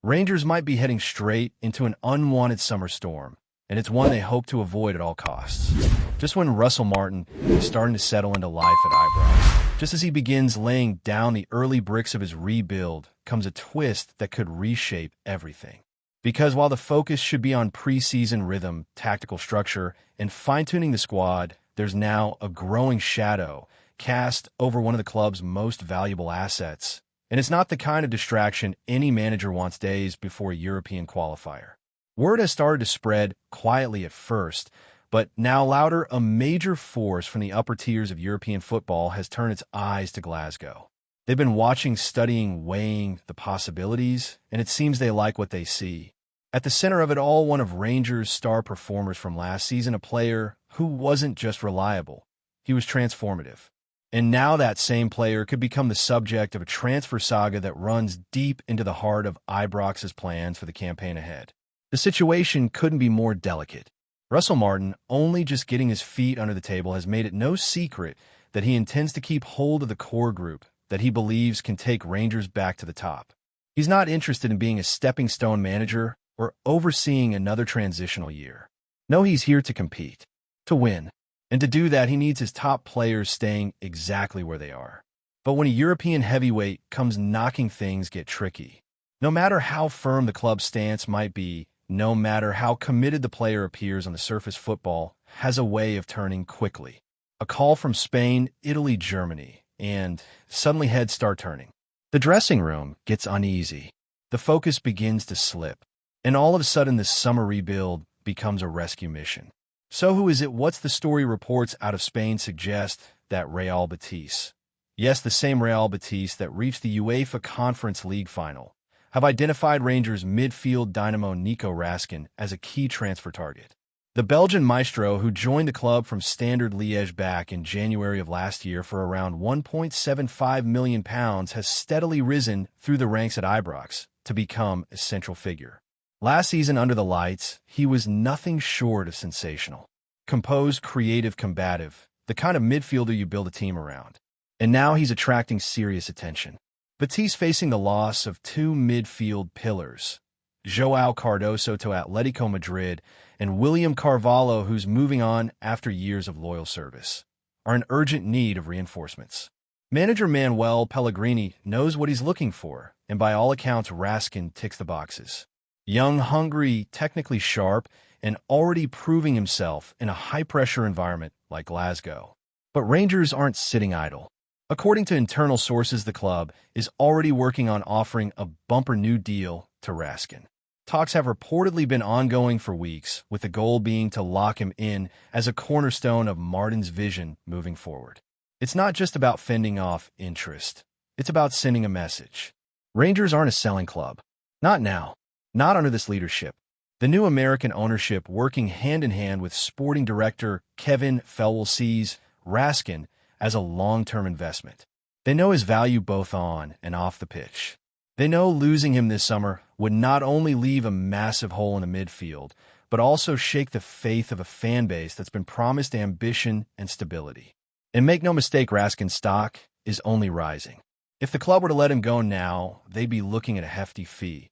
Rangers might be heading straight into an unwanted summer storm, and it's one they hope to avoid at all costs. Just when Russell Martin is starting to settle into life at Ibrox, just as he begins laying down the early bricks of his rebuild, comes a twist that could reshape everything. Because while the focus should be on preseason rhythm, tactical structure, and fine-tuning the squad, there's now a growing shadow cast over one of the club's most valuable assets. And it's not the kind of distraction any manager wants days before a European qualifier. Word has started to spread quietly at first, but now louder, a major force from the upper tiers of European football has turned its eyes to Glasgow. They've been watching, studying, weighing the possibilities, and it seems they like what they see. At the center of it all, one of Rangers' star performers from last season, a player who wasn't just reliable, he was transformative. And now that same player could become the subject of a transfer saga that runs deep into the heart of Ibrox's plans for the campaign ahead. The situation couldn't be more delicate. Russell Martin, only just getting his feet under the table, has made it no secret that he intends to keep hold of the core group that he believes can take Rangers back to the top. He's not interested in being a stepping stone manager or overseeing another transitional year. No, he's here to compete, to win. And to do that, he needs his top players staying exactly where they are. But when a European heavyweight comes knocking, things get tricky. No matter how firm the club's stance might be, no matter how committed the player appears on the surface, football has a way of turning quickly. A call from Spain, Italy, Germany, and suddenly heads start turning. The dressing room gets uneasy. The focus begins to slip. And all of a sudden, this summer rebuild becomes a rescue mission. So who is it? What's the story? Reports out of Spain suggest that Real Betis, yes, the same Real Betis that reached the UEFA Conference League final, have identified Rangers midfield dynamo Nico Raskin as a key transfer target. The Belgian maestro, who joined the club from Standard Liège back in January of last year for around £1.75 million, has steadily risen through the ranks at Ibrox to become a central figure. Last season under the lights, he was nothing short of sensational. Composed, creative, combative, the kind of midfielder you build a team around. And now he's attracting serious attention. Betis facing the loss of two midfield pillars, João Cardoso to Atletico Madrid and William Carvalho, who's moving on after years of loyal service, are in urgent need of reinforcements. Manager Manuel Pellegrini knows what he's looking for, and by all accounts, Raskin ticks the boxes. Young, hungry, technically sharp, and already proving himself in a high-pressure environment like Glasgow. But Rangers aren't sitting idle. According to internal sources, the club is already working on offering a bumper new deal to Raskin. Talks have reportedly been ongoing for weeks, with the goal being to lock him in as a cornerstone of Martin's vision moving forward. It's not just about fending off interest. It's about sending a message. Rangers aren't a selling club. Not now. Not under this leadership. The new American ownership, working hand-in-hand with sporting director Kevin Felwell, sees Raskin as a long-term investment. They know his value both on and off the pitch. They know losing him this summer would not only leave a massive hole in the midfield, but also shake the faith of a fan base that's been promised ambition and stability. And make no mistake, Raskin's stock is only rising. If the club were to let him go now, they'd be looking at a hefty fee.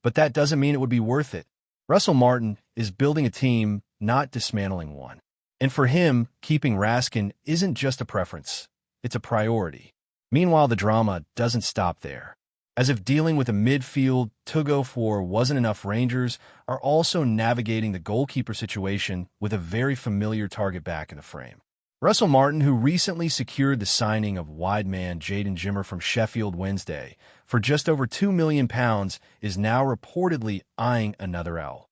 But that doesn't mean it would be worth it. Russell Martin is building a team, not dismantling one. And for him, keeping Raskin isn't just a preference, it's a priority. Meanwhile, the drama doesn't stop there. As if dealing with a midfield to-go-for wasn't enough, Rangers are also navigating the goalkeeper situation with a very familiar target back in the frame. Russell Martin, who recently secured the signing of wide man Jayden Jimmer from Sheffield Wednesday for just over £2 million, is now reportedly eyeing another L.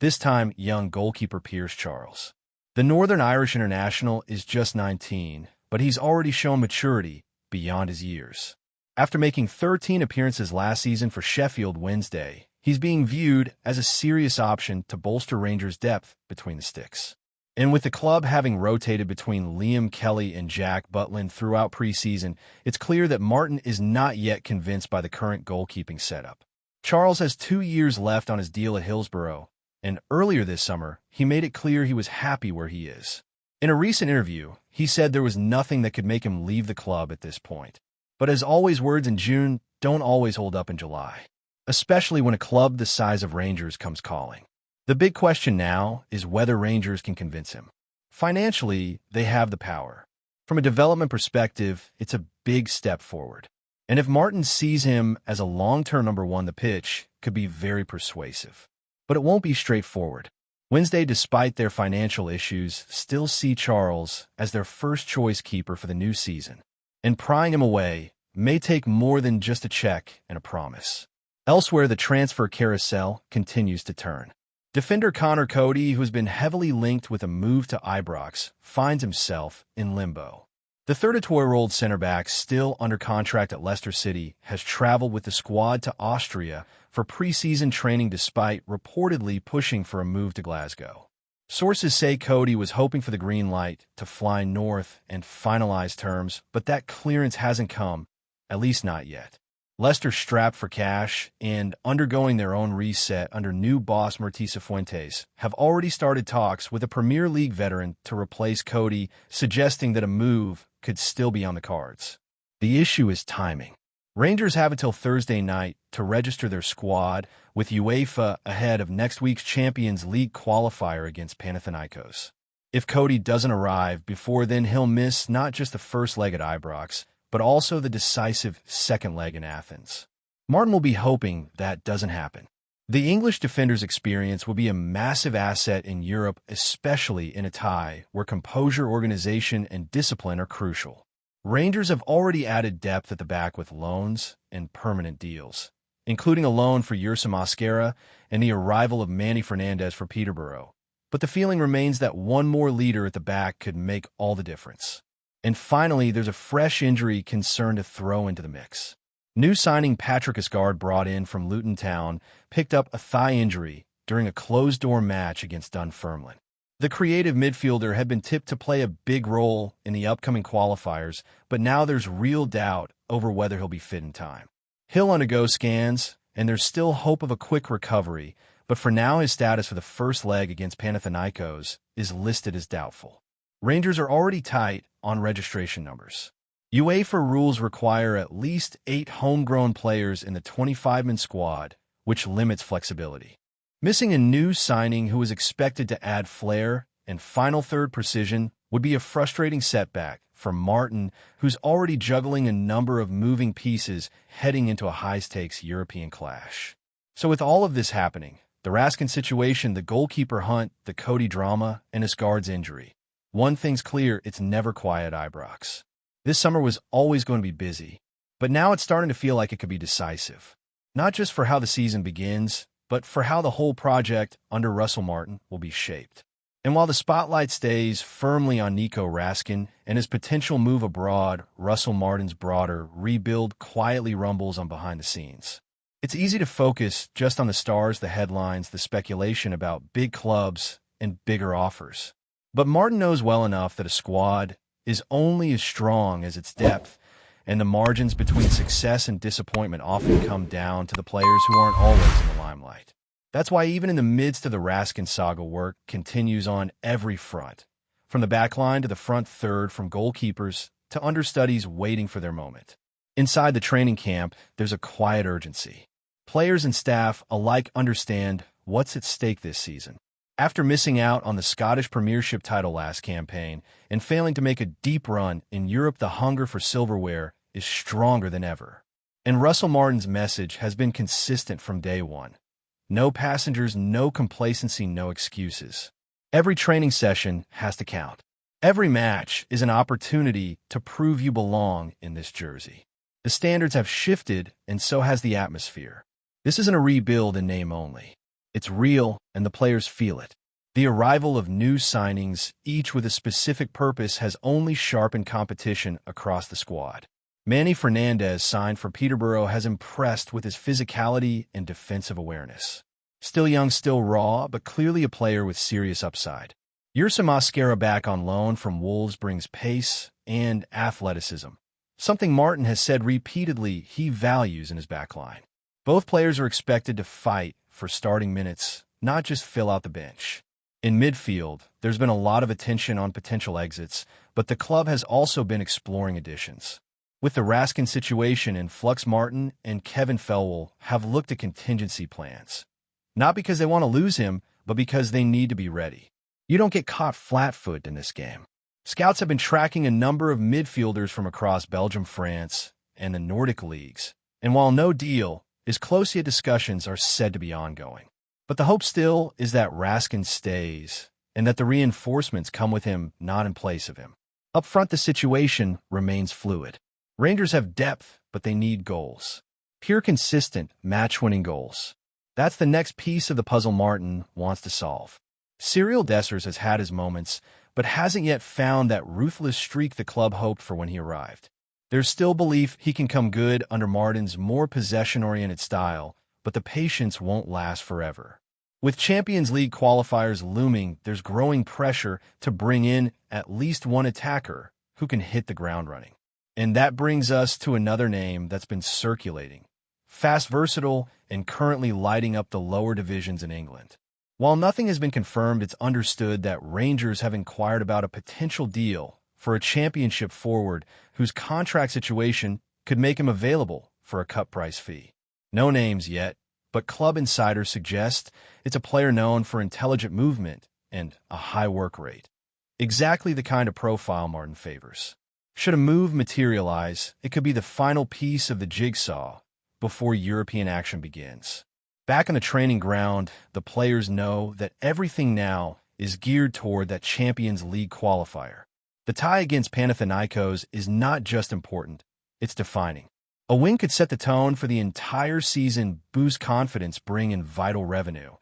This time, young goalkeeper Piers Charles. The Northern Irish international is just 19, but he's already shown maturity beyond his years. After making 13 appearances last season for Sheffield Wednesday, he's being viewed as a serious option to bolster Rangers' depth between the sticks. And with the club having rotated between Liam Kelly and Jack Butland throughout preseason, it's clear that Martin is not yet convinced by the current goalkeeping setup. Charles has 2 years left on his deal at Hillsborough, and earlier this summer, he made it clear he was happy where he is. In a recent interview, he said there was nothing that could make him leave the club at this point. But as always, words in June don't always hold up in July. especially when a club the size of Rangers comes calling. The big question now is whether Rangers can convince him. Financially, they have the power. From a development perspective, it's a big step forward. And if Martin sees him as a long-term number one, the pitch could be very persuasive. But it won't be straightforward. Wednesday, despite their financial issues, still see Charles as their first-choice keeper for the new season. And prying him away may take more than just a check and a promise. Elsewhere, the transfer carousel continues to turn. Defender Connor COADY, who has been heavily linked with a move to Ibrox, finds himself in limbo. The 32-year-old center-back, still under contract at Leicester City, has traveled with the squad to Austria for preseason training despite reportedly pushing for a move to Glasgow. Sources say COADY was hoping for the green light to fly north and finalize terms, but that clearance hasn't come, at least not yet. Leicester, strapped for cash and undergoing their own reset under new boss Martisa Fuentes, have already started talks with a Premier League veteran to replace COADY, suggesting that a move could still be on the cards. The issue is timing. Rangers have until Thursday night to register their squad with UEFA ahead of next week's Champions League qualifier against Panathinaikos. If COADY doesn't arrive before then, he'll miss not just the first leg at Ibrox, but also the decisive second leg in Athens. Martin will be hoping that doesn't happen. The English defender's experience will be a massive asset in Europe, especially in a tie where composure, organization, and discipline are crucial. Rangers have already added depth at the back with loans and permanent deals, including a loan for Yersa Mosquera and the arrival of Manny Fernandez for Peterborough. But the feeling remains that one more leader at the back could make all the difference. And finally, there's a fresh injury concern to throw into the mix. New signing Patrick Asgard, brought in from Luton Town, picked up a thigh injury during a closed-door match against Dunfermline. The creative midfielder had been tipped to play a big role in the upcoming qualifiers, but now there's real doubt over whether he'll be fit in time. He'll undergo scans, and there's still hope of a quick recovery, but for now his status for the first leg against Panathinaikos is listed as doubtful. Rangers are already tight on registration numbers. UEFA rules require at least 8 homegrown players in the 25-man squad, which limits flexibility. Missing a new signing who is expected to add flair and final third precision would be a frustrating setback for Martin, who's already juggling a number of moving pieces heading into a high-stakes European clash. So with all of this happening, the Raskin situation, the goalkeeper hunt, the COADY drama, and Asgard's injury, one thing's clear: it's never quiet at Ibrox. This summer was always going to be busy, but now it's starting to feel like it could be decisive. Not just for how the season begins, but for how the whole project under Russell Martin will be shaped. And while the spotlight stays firmly on Nico Raskin and his potential move abroad, Russell Martin's broader rebuild quietly rumbles on behind the scenes. It's easy to focus just on the stars, the headlines, the speculation about big clubs and bigger offers. But Martin knows well enough that a squad is only as strong as its depth, and the margins between success and disappointment often come down to the players who aren't always in the limelight. That's why even in the midst of the Raskin saga, work continues on every front, from the back line to the front third, from goalkeepers to understudies waiting for their moment. Inside the training camp, there's a quiet urgency. Players and staff alike understand what's at stake this season. After missing out on the Scottish Premiership title last campaign and failing to make a deep run in Europe, the hunger for silverware is stronger than ever. And Russell Martin's message has been consistent from day one. No passengers, no complacency, no excuses. Every training session has to count. Every match is an opportunity to prove you belong in this jersey. The standards have shifted, and so has the atmosphere. This isn't a rebuild in name only. It's real, and the players feel it. The arrival of new signings, each with a specific purpose, has only sharpened competition across the squad. Manny Fernandez, signed for Peterborough, has impressed with his physicality and defensive awareness. Still young, still raw, but clearly a player with serious upside. Yersa Mosquera, back on loan from Wolves, brings pace and athleticism, something Martin has said repeatedly he values in his backline. Both players are expected to fight for starting minutes, not just fill out the bench. In midfield, there's been a lot of attention on potential exits, but the club has also been exploring additions. With the Raskin situation in flux, Martin and Kevin Felwell have looked at contingency plans. Not because they want to lose him, but because they need to be ready. You don't get caught flat-footed in this game. Scouts have been tracking a number of midfielders from across Belgium, France, and the Nordic leagues. And while no deal is close, yet discussions are said to be ongoing. But the hope still is that Raskin stays, and that the reinforcements come with him, not in place of him. Up front, the situation remains fluid. Rangers have depth, but they need goals. Pure, consistent, match-winning goals. That's the next piece of the puzzle Martin wants to solve. Cyril Dessers has had his moments, but hasn't yet found that ruthless streak the club hoped for when he arrived. There's still belief he can come good under Martin's more possession-oriented style, but the patience won't last forever. With Champions League qualifiers looming, there's growing pressure to bring in at least one attacker who can hit the ground running. And that brings us to another name that's been circulating. Fast, versatile, and currently lighting up the lower divisions in England. While nothing has been confirmed, it's understood that Rangers have inquired about a potential deal for a championship forward whose contract situation could make him available for a cut-price fee. No names yet, but club insiders suggest it's a player known for intelligent movement and a high work rate. Exactly the kind of profile Martin favors. Should a move materialize, it could be the final piece of the jigsaw before European action begins. Back on the training ground, the players know that everything now is geared toward that Champions League qualifier. The tie against Panathinaikos is not just important, it's defining. A win could set the tone for the entire season, boost confidence, bring in vital revenue,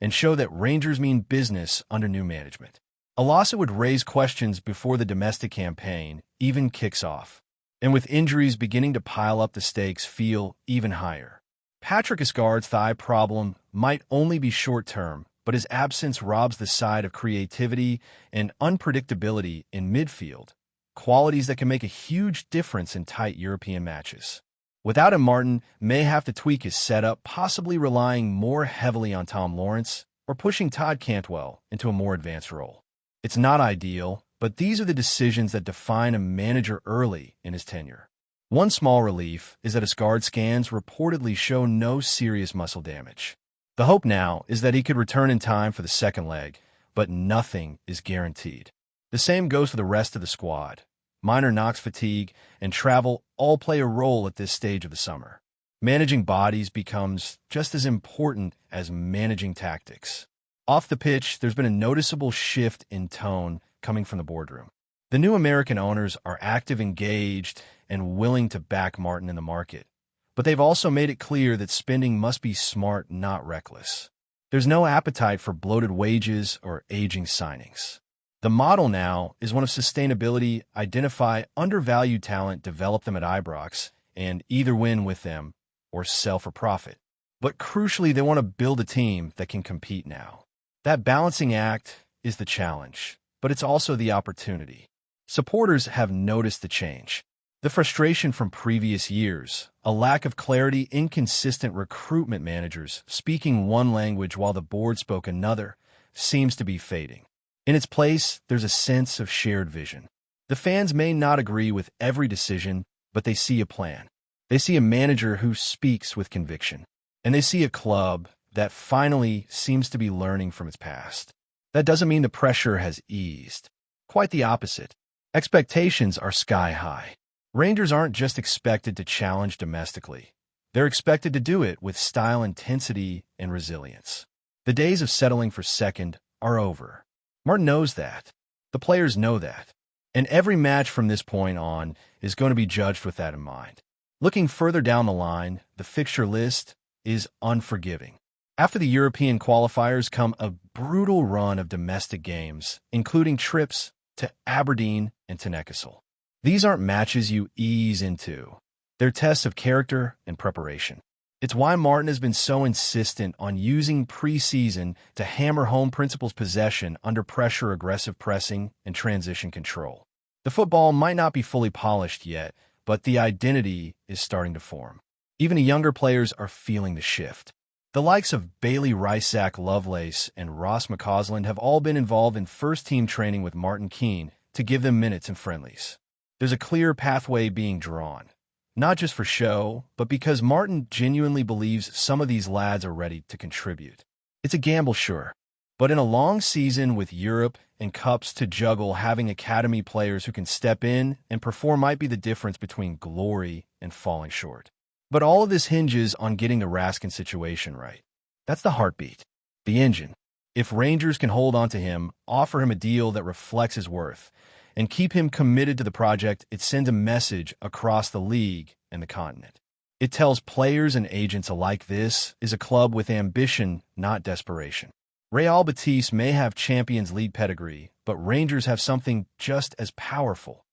and show that Rangers mean business under new management. A loss that would raise questions before the domestic campaign even kicks off. And with injuries beginning to pile up, the stakes feel even higher. Patrick Iscard's thigh problem might only be short-term, but his absence robs the side of creativity and unpredictability in midfield, qualities that can make a huge difference in tight European matches. Without him, Martin may have to tweak his setup, possibly relying more heavily on Tom Lawrence or pushing Todd Cantwell into a more advanced role. It's not ideal, but these are the decisions that define a manager early in his tenure. One small relief is that Iscard scans reportedly show no serious muscle damage. The hope now is that he could return in time for the second leg, but nothing is guaranteed. The same goes for the rest of the squad. Minor knocks, fatigue, and travel all play a role at this stage of the summer. Managing bodies becomes just as important as managing tactics. Off the pitch, there's been a noticeable shift in tone coming from the boardroom. The new American owners are active, engaged, and willing to back Martin in the market. But they've also made it clear that spending must be smart, not reckless. There's no appetite for bloated wages or aging signings. The model now is one of sustainability: identify undervalued talent, develop them at Ibrox, and either win with them or sell for profit. But crucially, they want to build a team that can compete now. That balancing act is the challenge, but it's also the opportunity. Supporters have noticed the change. The frustration from previous years, a lack of clarity, inconsistent recruitment, managers speaking one language while the board spoke another, seems to be fading. In its place, there's a sense of shared vision. The fans may not agree with every decision, but they see a plan. They see a manager who speaks with conviction. And they see a club that finally seems to be learning from its past. That doesn't mean the pressure has eased. Quite the opposite. Expectations are sky high. Rangers aren't just expected to challenge domestically. They're expected to do it with style, intensity, and resilience. The days of settling for second are over. Martin knows that. The players know that. And every match from this point on is going to be judged with that in mind. Looking further down the line, the fixture list is unforgiving. After the European qualifiers come a brutal run of domestic games, including trips to Aberdeen and to Newcastle. These aren't matches you ease into. They're tests of character and preparation. It's why Martin has been so insistent on using preseason to hammer home principles: possession, under pressure, aggressive pressing, and transition control. The football might not be fully polished yet, but the identity is starting to form. Even the younger players are feeling the shift. The likes of Bailey Rysack Lovelace and Ross McCausland have all been involved in first-team training with Martin Keane to give them minutes and friendlies. There's a clear pathway being drawn, not just for show, but because Martin genuinely believes some of these lads are ready to contribute. It's a gamble, sure, but in a long season with Europe and Cups to juggle, having academy players who can step in and perform might be the difference between glory and falling short. But all of this hinges on getting the Raskin situation right. That's the heartbeat, the engine. If Rangers can hold on to him, offer him a deal that reflects his worth, and keep him committed to the project, it sends a message across the league and the continent. It tells players and agents alike this is a club with ambition, not desperation. Real Betis may have Champions League pedigree, but Rangers have something just as powerful: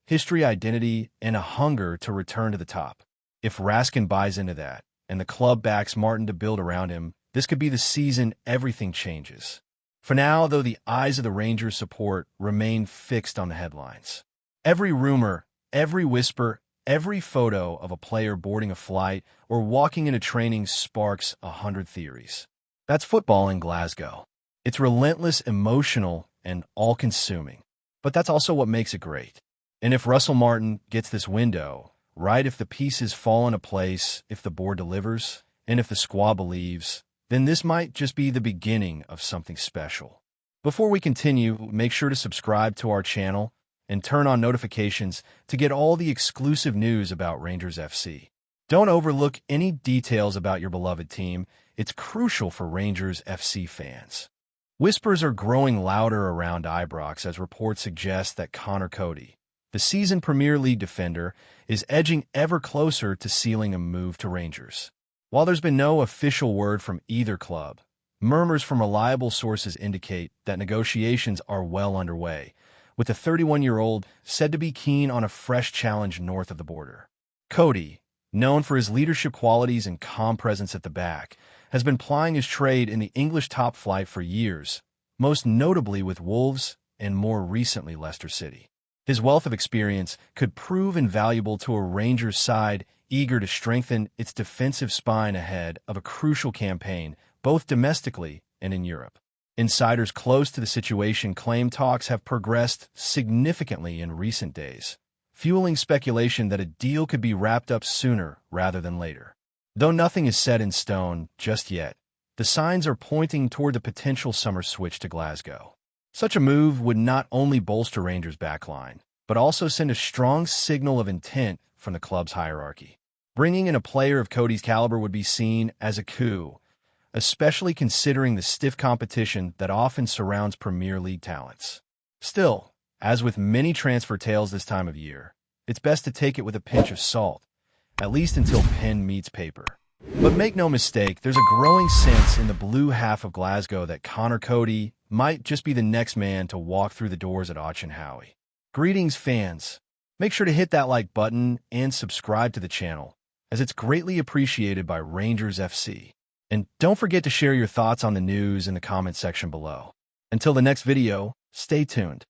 history, identity, and a hunger to return to the top. If Raskin buys into that, and the club backs Martin to build around him, this could be the season everything changes. For now, though, the eyes of the Rangers support remain fixed on the headlines. Every rumor, every whisper, every photo of a player boarding a flight or walking into training sparks 100 theories. That's football in Glasgow. It's relentless, emotional, and all-consuming. But that's also what makes it great. And if Russell Martin gets this window, right, if the pieces fall into place, if the board delivers, and if the squad believes, then this might just be the beginning of something special. Before we continue, make sure to subscribe to our channel and turn on notifications to get all the exclusive news about Rangers FC. Don't overlook any details about your beloved team. It's crucial for Rangers FC fans. Whispers are growing louder around Ibrox as reports suggest that COADY, the seasoned Premier League defender, is edging ever closer to sealing a move to Rangers. While there's been no official word from either club, murmurs from reliable sources indicate that negotiations are well underway, with the 31-year-old said to be keen on a fresh challenge north of the border. COADY, known for his leadership qualities and calm presence at the back, has been plying his trade in the English top flight for years, most notably with Wolves and more recently Leicester City. His wealth of experience could prove invaluable to a Rangers side eager to strengthen its defensive spine ahead of a crucial campaign, both domestically and in Europe. Insiders close to the situation claim talks have progressed significantly in recent days, fueling speculation that a deal could be wrapped up sooner rather than later. Though nothing is set in stone just yet, the signs are pointing toward the potential summer switch to Glasgow. Such a move would not only bolster Rangers' backline, but also send a strong signal of intent from the club's hierarchy. Bringing in a player of COADY's caliber would be seen as a coup, especially considering the stiff competition that often surrounds Premier League talents. Still, as with many transfer tales this time of year, it's best to take it with a pinch of salt, at least until pen meets paper. But make no mistake, there's a growing sense in the blue half of Glasgow that COADY might just be the next man to walk through the doors at Howie. Greetings, fans. Make sure to hit that like button and subscribe to the channel, as it's greatly appreciated by Rangers FC. And don't forget to share your thoughts on the news in the comment section below. Until the next video, stay tuned.